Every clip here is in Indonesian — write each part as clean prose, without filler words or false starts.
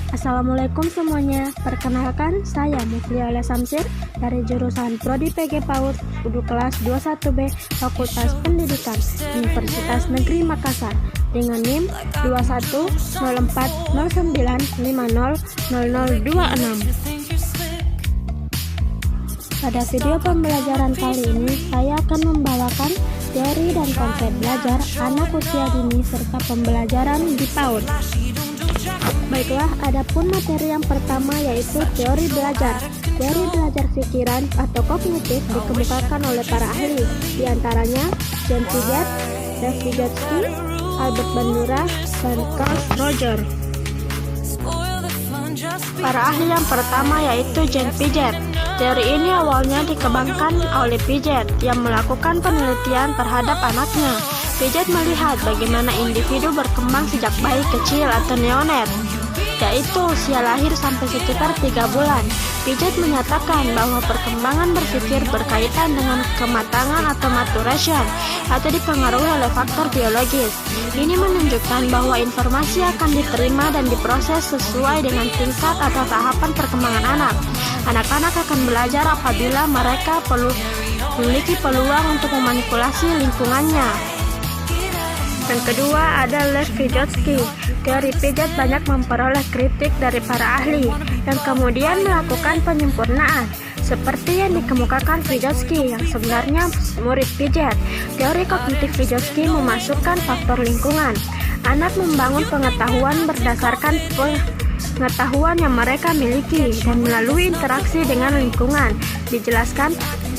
Assalamualaikum semuanya, perkenalkan saya Muflia Samsir dari jurusan Prodi PG PAUD Udu kelas 21B Fakultas Pendidikan Universitas Negeri Makassar dengan NIM 210409500026. Pada video pembelajaran kali ini, saya akan membawakan teori dan konsep belajar anak usia dini serta pembelajaran di PAUD. Baiklah, adapun materi yang pertama yaitu teori belajar. Teori belajar pikiran atau kognitif dikemukakan oleh para ahli, diantaranya John Piaget, Lev Vygotsky, Albert Bandura, dan Carl Rogers. Para ahli yang pertama yaitu John Piaget. Teori ini awalnya dikembangkan oleh Piaget yang melakukan penelitian terhadap anaknya. Piaget melihat bagaimana individu berkembang sejak bayi kecil atau neonat, yaitu usia lahir sampai sekitar 3 bulan. Piaget menyatakan bahwa perkembangan berpikir berkaitan dengan kematangan atau maturation atau dipengaruhi oleh faktor biologis. Ini menunjukkan bahwa informasi akan diterima dan diproses sesuai dengan tingkat atau tahapan perkembangan anak. Anak-anak akan belajar apabila mereka memiliki peluang untuk memanipulasi lingkungannya. Yang kedua ada Lev Vygotsky. Teori Piaget banyak memperoleh kritik dari para ahli yang kemudian melakukan penyempurnaan, seperti yang dikemukakan Vygotsky yang sebenarnya murid Piaget. Teori kognitif Vygotsky memasukkan faktor lingkungan. Anak membangun pengetahuan berdasarkan pengetahuan yang mereka miliki dan melalui interaksi dengan lingkungan. Dijelaskan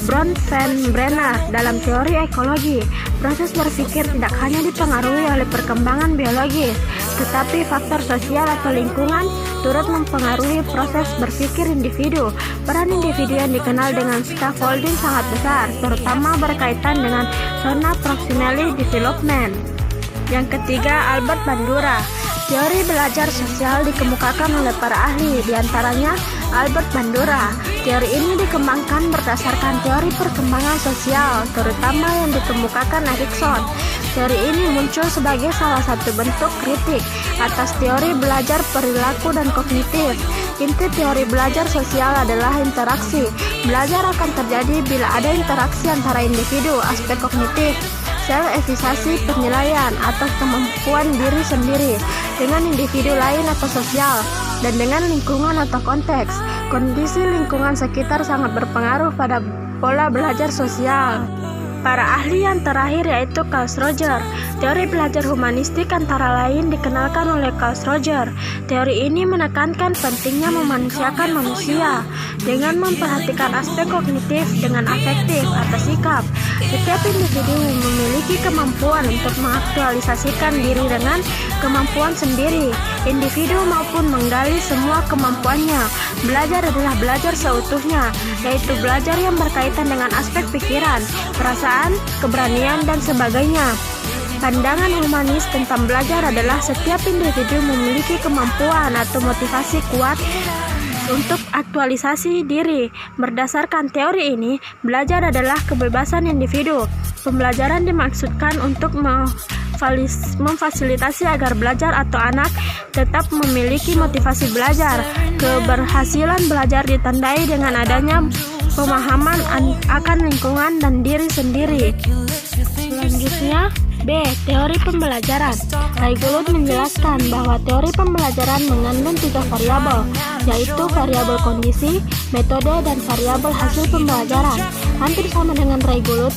Brown Van Brenner dalam teori ekologi. Proses berpikir tidak hanya dipengaruhi oleh perkembangan biologis, tetapi faktor sosial atau lingkungan turut mempengaruhi proses berpikir individu. Peran individu yang dikenal dengan scaffolding sangat besar, terutama berkaitan dengan zona proximally development. Yang ketiga, Albert Bandura. Teori belajar sosial dikemukakan oleh para ahli, diantaranya Albert Bandura. Teori ini dikembangkan berdasarkan teori perkembangan sosial, terutama yang dikemukakan Erikson. Teori ini muncul sebagai salah satu bentuk kritik atas teori belajar perilaku dan kognitif. Inti teori belajar sosial adalah interaksi. Belajar akan terjadi bila ada interaksi antara individu, aspek kognitif, self-evaluasi penilaian atau kemampuan diri sendiri dengan individu lain atau sosial, dan dengan lingkungan atau konteks. Kondisi lingkungan sekitar sangat berpengaruh pada pola belajar sosial. Para ahli yang terakhir yaitu Carl Rogers. Teori belajar humanistik antara lain dikenalkan oleh Carl Rogers. Teori ini menekankan pentingnya memanusiakan manusia dengan memperhatikan aspek kognitif dengan afektif atau sikap. Setiap individu memiliki kemampuan untuk mengaktualisasikan diri dengan kemampuan sendiri, individu maupun menggali semua kemampuannya. Belajar adalah belajar seutuhnya, yaitu belajar yang berkaitan dengan aspek pikiran, perasaan, keberanian, dan sebagainya. Pandangan humanis tentang belajar adalah setiap individu memiliki kemampuan atau motivasi kuat untuk aktualisasi diri. Berdasarkan teori ini, belajar adalah kebebasan individu. Pembelajaran dimaksudkan untuk memfasilitasi agar belajar atau anak tetap memiliki motivasi belajar. Keberhasilan belajar ditandai dengan adanya pemahaman akan lingkungan dan diri sendiri. Selanjutnya, B. Teori pembelajaran. Raygould menjelaskan bahwa teori pembelajaran mengandung 3 variabel, yaitu variabel kondisi, metode, dan variabel hasil pembelajaran. Hampir sama dengan Raygould,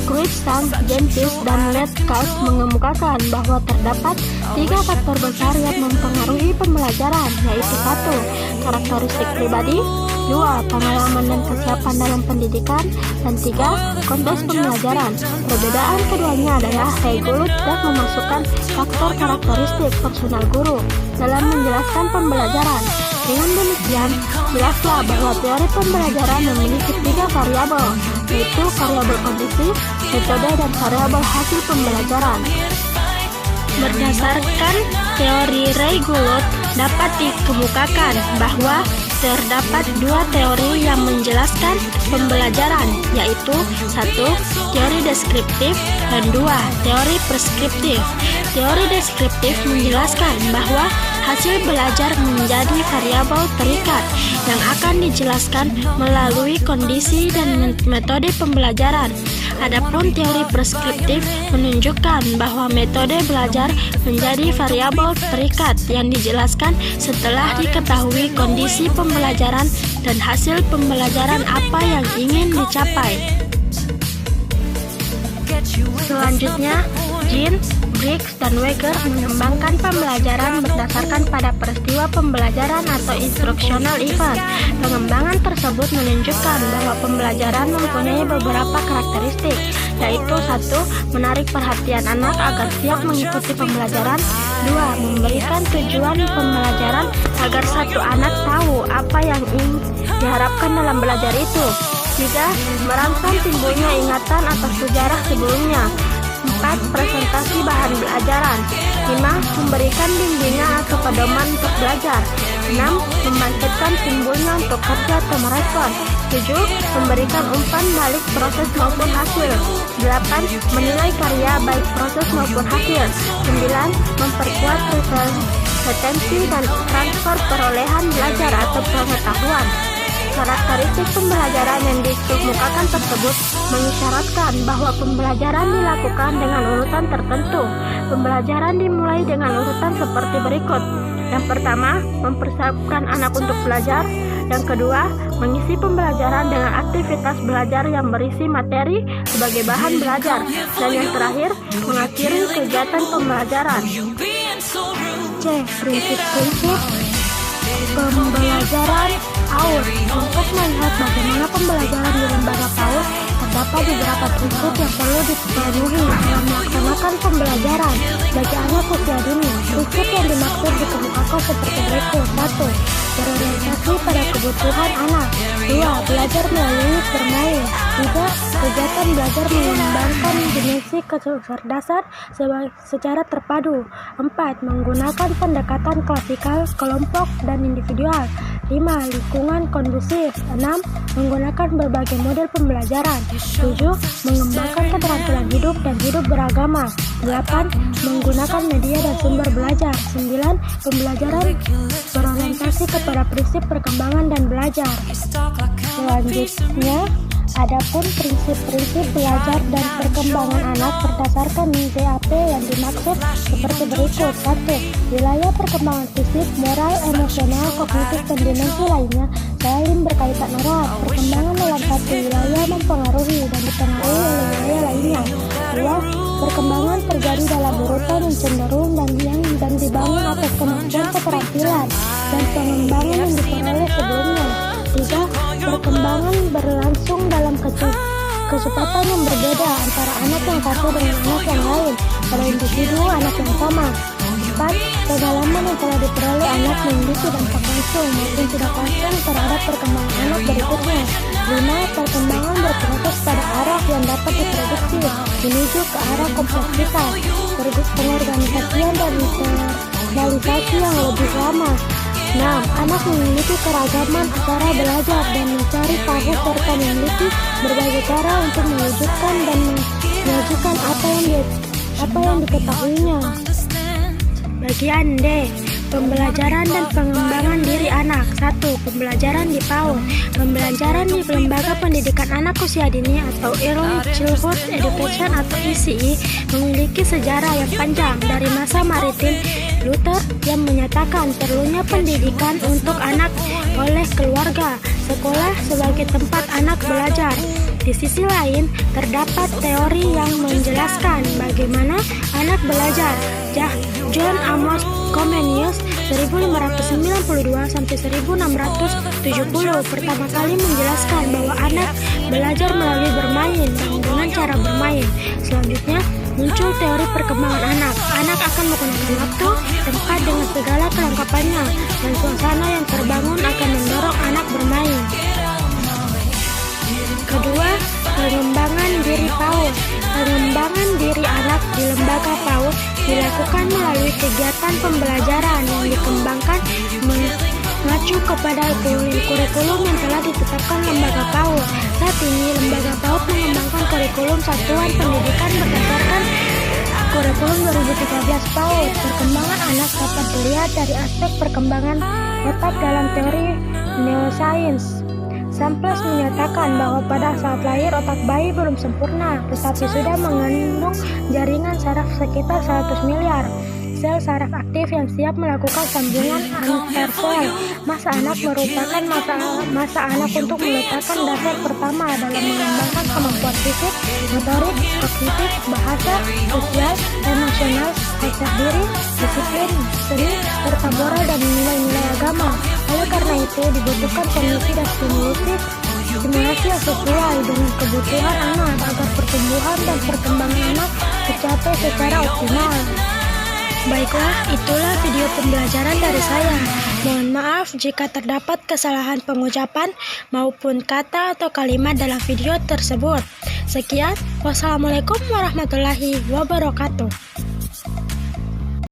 Cruikshank, Jenkins, dan Metcalfe mengemukakan bahwa terdapat 3 faktor besar yang mempengaruhi pembelajaran, yaitu 1. Karakteristik pribadi, 2. Pengalaman dan kesiapan dalam pendidikan, dan 3. Konteks pembelajaran. Perbedaan keduanya adalah Raygould dan memasukkan faktor karakteristik personal guru dalam menjelaskan pembelajaran. Dengan demikian, jelaslah bahwa teori pembelajaran memiliki 3 variabel, yaitu variabel kondisi, metode, dan variabel hasil pembelajaran. Berdasarkan teori Raygould, dapat dikemukakan bahwa terdapat dua teori yang menjelaskan pembelajaran, yaitu satu, teori deskriptif, dan dua, teori preskriptif. Teori deskriptif menjelaskan bahwa hasil belajar menjadi variabel terikat yang akan dijelaskan melalui kondisi dan metode pembelajaran. Adapun teori preskriptif menunjukkan bahwa metode belajar menjadi variabel terikat yang dijelaskan setelah diketahui kondisi pembelajaran dan hasil pembelajaran apa yang ingin dicapai. Selanjutnya, Jean, Briggs, dan Weger mengembangkan pembelajaran berdasarkan pada peristiwa pembelajaran atau instructional event. Pengembangan tersebut menunjukkan bahwa pembelajaran mempunyai beberapa karakteristik, yaitu satu, menarik perhatian anak agar siap mengikuti pembelajaran. Dua, memberikan tujuan pembelajaran agar satu anak tahu apa yang ingin diharapkan dalam belajar itu. Tiga, merangsang timbulnya ingatan atas sejarah sebelumnya. 4. Presentasi bahan belajaran. 5. Memberikan bimbingan atau pedoman untuk belajar. 6. Membangkitkan timbulnya untuk kerja atau merespon. 7. Memberikan umpan balik proses maupun hasil. 8. Menilai karya baik proses maupun hasil. 9. Memperkuat retensi dan transfer perolehan belajar atau pengetahuan. Karakteristik pembelajaran yang dikemukakan tersebut mengisyaratkan bahwa pembelajaran dilakukan dengan urutan tertentu. Pembelajaran dimulai dengan urutan seperti berikut. Yang pertama, mempersiapkan anak untuk belajar. Yang kedua, mengisi pembelajaran dengan aktivitas belajar yang berisi materi sebagai bahan belajar. Dan yang terakhir, mengakhiri kegiatan pembelajaran. C. Prinsip-prinsip pembelajaran PAUD. Untuk melihat bagaimana pembelajaran di lembaga PAUD, terdapat beberapa prinsip yang perlu dipenuhi dalam melaksanakan pembelajaran bagi anak usia dini. Prinsip yang dimaksud dikemukakan seperti berikut. 1. Berorientasi pada kebutuhan anak. 2. Belajar melalui bermain. 3. Kegiatan belajar mengembangkan dimensi kecerdasan secara terpadu. 4. Menggunakan pendekatan klasikal, kelompok, dan individual. 5. Lingkungan kondusif. 6. Menggunakan berbagai model pembelajaran. 7. Mengembangkan keterampilan hidup dan hidup beragama. 8. Menggunakan media dan sumber belajar. 9. Pembelajaran berorientasi kepada prinsip perkembangan dan belajar. Selanjutnya, adapun prinsip-prinsip belajar dan perkembangan anak berdasarkan DAP yang dimaksud seperti berikut. 1. Wilayah perkembangan fisik, moral, emosional, kognitif, dan dimensi lainnya saling berkaitan erat. Perkembangan dalam satu wilayah mempengaruhi dan dipengaruhi oleh wilayah lainnya. 2. Perkembangan terjadi dalam urutan yang cenderung dan dibangun atas kemampuan keterampilan dan pengembangan yang diperoleh sebelumnya. 3. Perkembangan berlangsung dalam kecepatan yang berbeda antara anak yang satu dengan anak yang lain pada individu anak yang sama. 4. Pengalaman yang telah diperoleh anak memiliki dampak langsung maupun tidak langsung terhadap perkembangan anak berikutnya. 5. Perkembangan berproses pada arah yang dapat diprediksi menuju ke arah kompleksitas, pengorganisasian dan internalisasi yang lebih lama. 6. Anak memiliki keragaman cara belajar dan mencari tahu serta memiliki berbagai cara untuk mewujudkan dan menyajikan apa yang diketahuinya. Bagian D. Pembelajaran dan pengembangan diri anak. 1. Pembelajaran di PAUD. Pembelajaran di Lembaga Pendidikan Anak Usia Dini atau Early Childhood Education atau ECE memiliki sejarah yang panjang dari masa Martin Luther yang menyatakan perlunya pendidikan untuk anak oleh keluarga, sekolah sebagai tempat anak belajar. Di sisi lain, terdapat teori yang menjelaskan bagaimana anak belajar. John Amos Comenius 1592-1670 pertama kali menjelaskan bahwa anak belajar melalui bermain dan dengan cara bermain. Selanjutnya, muncul teori perkembangan anak. Anak akan menggunakan waktu, tempat dengan segala kelengkapannya, dan suasana yang terbangun akan mendorong anak bermain. Kedua, pengembangan diri PAUD. Pengembangan diri anak di lembaga PAUD dilakukan melalui kegiatan pembelajaran yang dikembangkan mengacu kepada kurikulum yang telah ditetapkan lembaga PAUD. Saat ini, lembaga PAUD mengembangkan kurikulum satuan pendidikan berdasarkan kurikulum 2013 PAUD. Perkembangan anak dapat dilihat dari aspek perkembangan otak dalam teori neuroscience. Samples menyatakan bahwa pada saat lahir otak bayi belum sempurna, tetapi sudah mengandung jaringan saraf sekitar 100 miliar sel saraf aktif yang siap melakukan sambungan antar sel. Masa anak merupakan masa anak untuk meletakkan dasar pertama dalam mengembangkan kemampuan fisik, motorik, kognitif, bahasa, sosial, emosional, rasa diri, disiplin, seni, serta moral dan nilai-nilai agama. Oleh karena itu, dibutuhkan kondisi dan stimulasi yang sesuai dengan kebutuhan anak agar pertumbuhan dan perkembangan anak tercapai secara optimal. Baiklah, itulah video pembelajaran dari saya. Mohon maaf jika terdapat kesalahan pengucapan maupun kata atau kalimat dalam video tersebut. Sekian, wassalamualaikum warahmatullahi wabarakatuh.